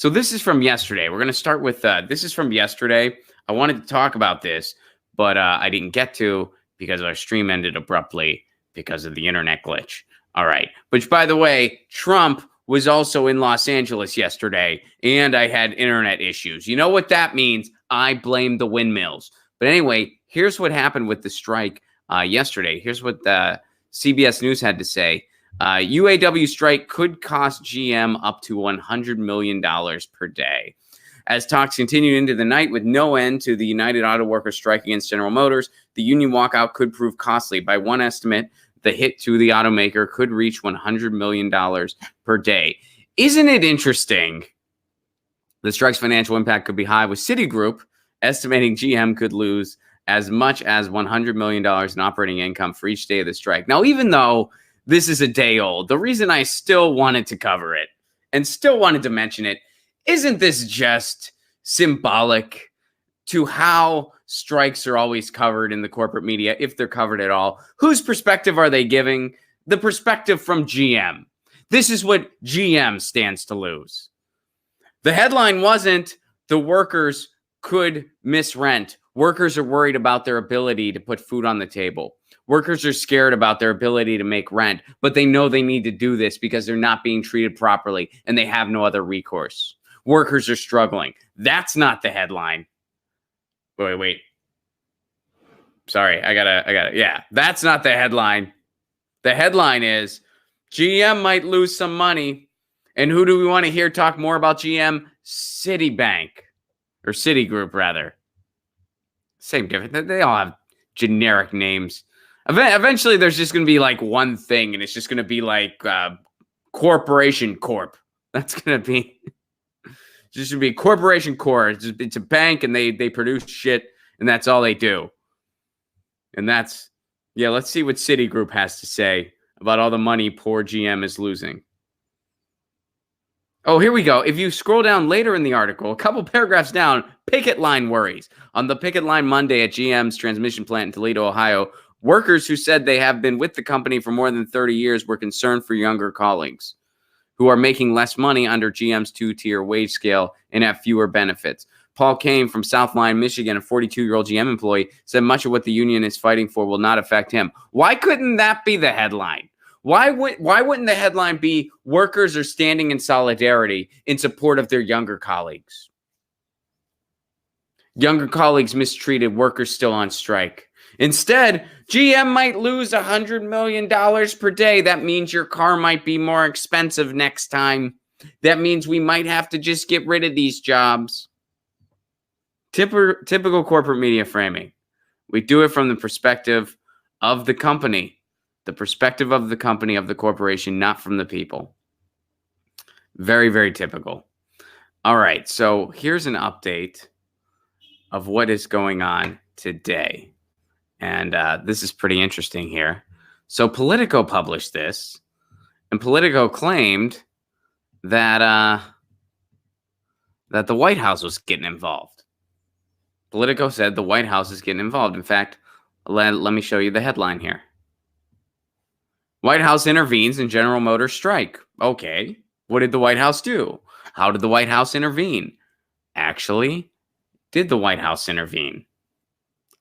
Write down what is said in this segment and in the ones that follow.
So this is from yesterday. We're going to start with this is from yesterday. I wanted to talk about this, but I didn't get to because our stream ended abruptly because of the internet glitch. All right. Which, by the way, Trump was also in Los Angeles yesterday, and I had internet issues. You know what that means? I blame the windmills. But anyway, here's what happened with the strike yesterday. Here's what CBS News had to say. UAW strike could cost GM up to $100 million per day. As talks continued into the night with no end to the United Auto Workers strike against General Motors, the union walkout could prove costly. By one estimate, the hit to the automaker could reach $100 million per day. Isn't it interesting? The strike's financial impact could be high, with Citigroup estimating GM could lose as much as $100 million in operating income for each day of the strike. Now, even though this is a day old, the reason I still wanted to cover it and still wanted to mention it, isn't this just symbolic to how strikes are always covered in the corporate media, if they're covered at all? Whose perspective are they giving? The perspective from GM. This is what GM stands to lose. The headline wasn't the workers could miss rent. Workers are worried about their ability to put food on the table. Workers are scared about their ability to make rent, but they know they need to do this because they're not being treated properly and they have no other recourse. Workers are struggling. That's not the headline. Wait. Sorry, I gotta. Yeah, that's not the headline. The headline is GM might lose some money. And who do we want to hear talk more about GM? Citibank, or Citigroup, rather. Same difference. They all have generic names. Eventually, there's just going to be like one thing, and it's just going to be like Corporation Corp. That's going to be just should be Corporation Corp. It's a bank, and they produce shit, and that's all they do. And that's, yeah, let's see what Citigroup has to say about all the money poor GM is losing. Oh, here we go. If you scroll down later in the article, a couple paragraphs down, picket line worries. On the picket line Monday at GM's transmission plant in Toledo, Ohio, workers who said they have been with the company for more than 30 years were concerned for younger colleagues who are making less money under GM's two-tier wage scale and have fewer benefits. Paul Kane from Southline, Michigan, a 42-year-old GM employee, said much of what the union is fighting for will not affect him. Why couldn't that be the headline? Why wouldn't the headline be workers are standing in solidarity in support of their younger colleagues? Younger colleagues mistreated, workers still on strike. Instead, GM might lose $100 million per day. That means your car might be more expensive next time. That means we might have to just get rid of these jobs. Typical corporate media framing. We do it from the perspective of the company. The perspective of the company, of the corporation, not from the people. Very, very typical. All right, so here's an update of what is going on today. And this is pretty interesting here. So Politico published this, and Politico claimed that that the White House was getting involved. Politico said the White House is getting involved. In fact, let me show you the headline here. White House intervenes in General Motors strike. Okay, what did the White House do? How did the White House intervene? Actually, did the White House intervene?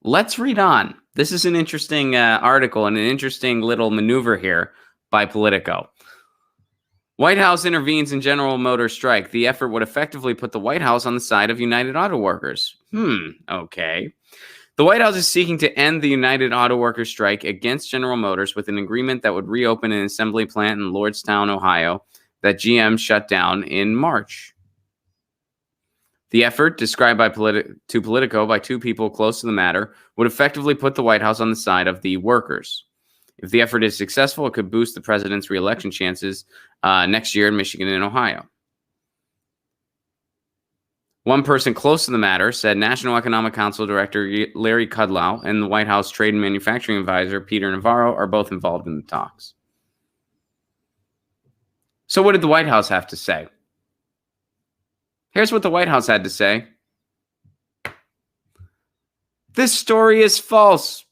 Let's read on. This is an interesting article and an interesting little maneuver here by Politico. White House intervenes in General Motors strike. The effort would effectively put the White House on the side of United Auto Workers. Okay. The White House is seeking to end the United Auto Workers strike against General Motors with an agreement that would reopen an assembly plant in Lordstown, Ohio, that GM shut down in March. The effort, described to Politico by two people close to the matter, would effectively put the White House on the side of the workers. If the effort is successful, it could boost the president's reelection chances next year in Michigan and Ohio. One person close to the matter said National Economic Council Director Larry Kudlow and the White House Trade and Manufacturing Advisor Peter Navarro are both involved in the talks. So what did the White House have to say? Here's what the White House had to say. This story is false.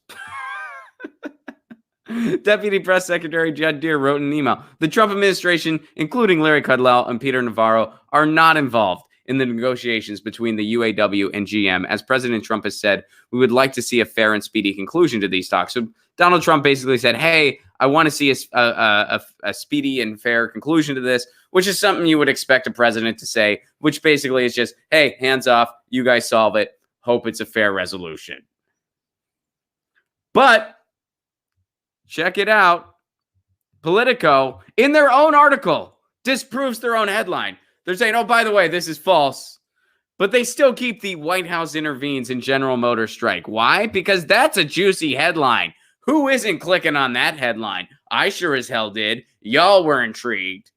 Deputy Press Secretary Judd Deere wrote in an email, the Trump administration, including Larry Kudlow and Peter Navarro, are not involved in the negotiations between the UAW and GM. As President Trump has said, we would like to see a fair and speedy conclusion to these talks. So Donald Trump basically said, hey, I want to see a speedy and fair conclusion to this, which is something you would expect a president to say, which basically is just, hey, hands off, you guys solve it. Hope it's a fair resolution. But check it out. Politico, in their own article, disproves their own headline. They're saying, oh, by the way, this is false. But they still keep the White House intervenes in General Motors strike. Why? Because that's a juicy headline. Who isn't clicking on that headline? I sure as hell did. Y'all were intrigued.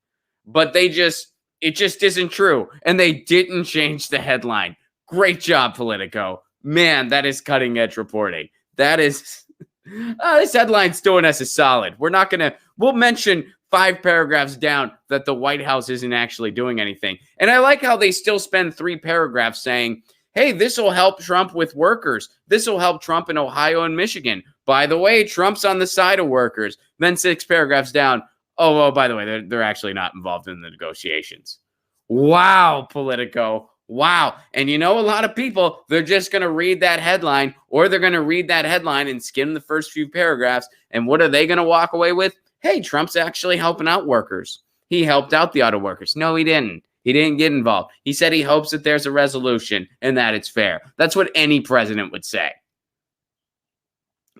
But it just isn't true. And they didn't change the headline. Great job, Politico. Man, that is cutting edge reporting. That is... this headline's doing us a solid. We'll mention 5 paragraphs down that the White House isn't actually doing anything. And I like how they still spend 3 paragraphs saying, hey, this will help Trump with workers. This will help Trump in Ohio and Michigan. By the way, Trump's on the side of workers. Then 6 paragraphs down, oh, by the way, they're actually not involved in the negotiations. Wow, Politico. Wow. And a lot of people, they're just going to read that headline, or they're going to read that headline and skim the first few paragraphs. And what are they going to walk away with? Hey, Trump's actually helping out workers. He helped out the auto workers. No, he didn't. He didn't get involved. He said he hopes that there's a resolution and that it's fair. That's what any president would say.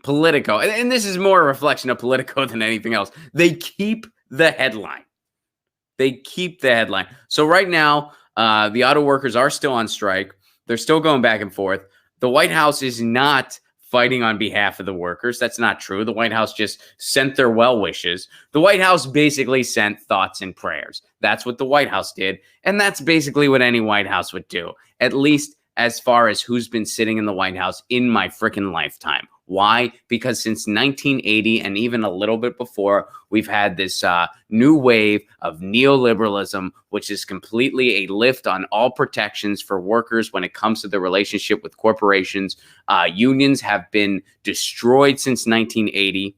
Politico, and this is more a reflection of Politico than anything else. They keep the headline. So right now, the auto workers are still on strike. They're still going back and forth. The White House is not fighting on behalf of the workers. That's not true. The White House just sent their well wishes. The White House basically sent thoughts and prayers. That's what the White House did. And that's basically what any White House would do, at least as far as who's been sitting in the White House in my freaking lifetime. Why? Because since 1980 and even a little bit before, we've had this new wave of neoliberalism, which is completely a lift on all protections for workers when it comes to the relationship with corporations. Unions have been destroyed since 1980.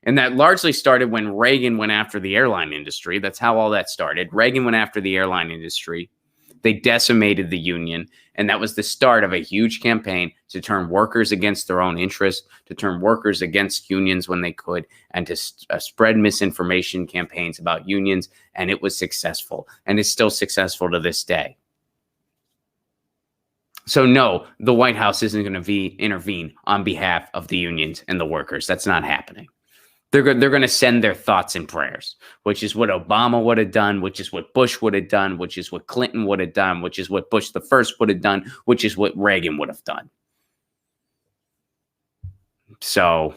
And that largely started when Reagan went after the airline industry. That's how all that started. Reagan went after the airline industry. They decimated the union, and that was the start of a huge campaign to turn workers against their own interests, to turn workers against unions when they could, and to spread misinformation campaigns about unions, and it was successful, and it's still successful to this day. So no, the White House isn't going to intervene on behalf of the unions and the workers. That's not happening. They're going to send their thoughts and prayers, which is what Obama would have done, which is what Bush would have done, which is what Clinton would have done, which is what Bush the first would have done, which is what Reagan would have done. So,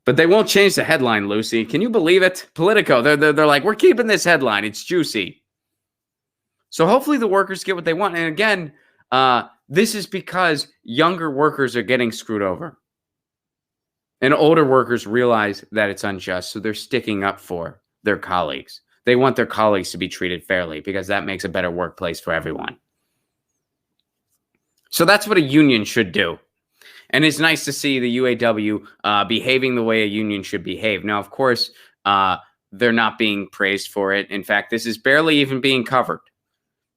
but they won't change the headline, Lucy. Can you believe it? Politico, they're like, we're keeping this headline. It's juicy. So hopefully the workers get what they want. And again, this is because younger workers are getting screwed over. And older workers realize that it's unjust, so they're sticking up for their colleagues. They want their colleagues to be treated fairly because that makes a better workplace for everyone. So that's what a union should do. And it's nice to see the UAW behaving the way a union should behave. Now, of course, they're not being praised for it. In fact, this is barely even being covered.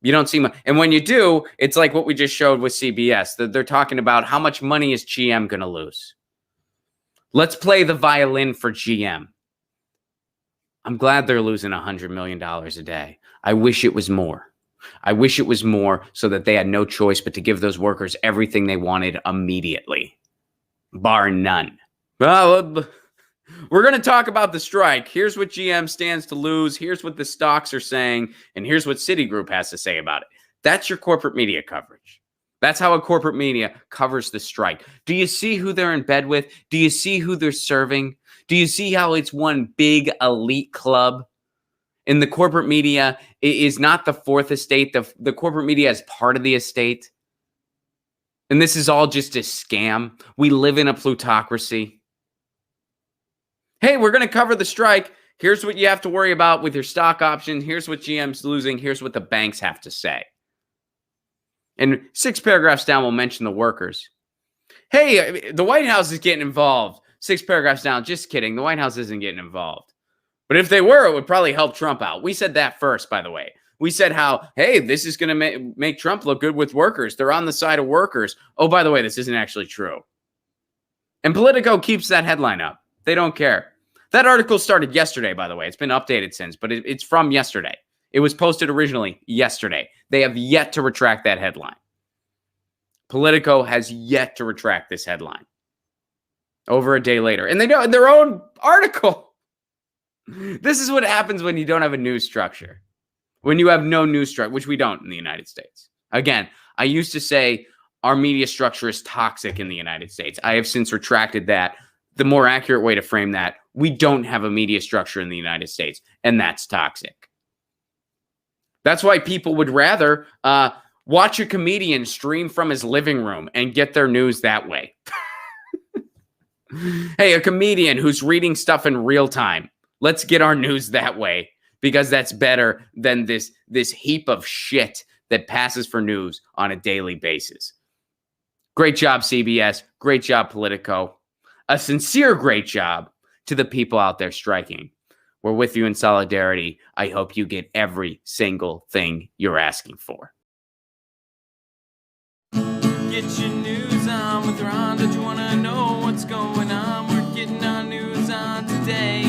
You don't see much. And when you do, it's like what we just showed with CBS. They're talking about how much money is GM going to lose. Let's play the violin for GM. I'm glad they're losing $100 million a day. I wish it was more. I wish it was more so that they had no choice but to give those workers everything they wanted immediately, bar none. Well, we're going to talk about the strike. Here's what GM stands to lose. Here's what the stocks are saying. And here's what Citigroup has to say about it. That's your corporate media coverage. That's how a corporate media covers the strike. Do you see who they're in bed with? Do you see who they're serving? Do you see how it's one big elite club? And the corporate media is not the fourth estate. The corporate media is part of the estate. And this is all just a scam. We live in a plutocracy. Hey, we're going to cover the strike. Here's what you have to worry about with your stock option. Here's what GM's losing. Here's what the banks have to say. And 6 paragraphs down, we'll mention the workers. Hey, the White House is getting involved. 6 paragraphs down. Just kidding. The White House isn't getting involved. But if they were, it would probably help Trump out. We said that first, by the way. We said how, hey, this is going to make Trump look good with workers. They're on the side of workers. Oh, by the way, this isn't actually true. And Politico keeps that headline up. They don't care. That article started yesterday, by the way. It's been updated since, but it's from yesterday. It was posted originally yesterday. They have yet to retract that headline. Politico has yet to retract this headline. Over a day later. And they know in their own article. This is what happens when you don't have a news structure. When you have no news structure, which we don't in the United States. Again, I used to say our media structure is toxic in the United States. I have since retracted that. The more accurate way to frame that, we don't have a media structure in the United States, and that's toxic. That's why people would rather watch a comedian stream from his living room and get their news that way. Hey, a comedian who's reading stuff in real time. Let's get our news that way because that's better than this heap of shit that passes for news on a daily basis. Great job, CBS. Great job, Politico. A sincere great job to the people out there striking. We're with you in solidarity. I hope you get every single thing you're asking for. Get your news on with Ron. Don't you want to know what's going on? We're getting our news on today.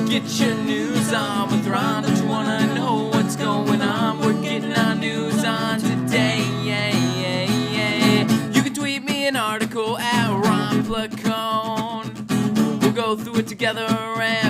Get your news on with Ron. Don't you want to know what's going on? We're getting our news on today. Yeah, yeah, yeah. You can tweet me an article at Ron Placone. We'll go through it together and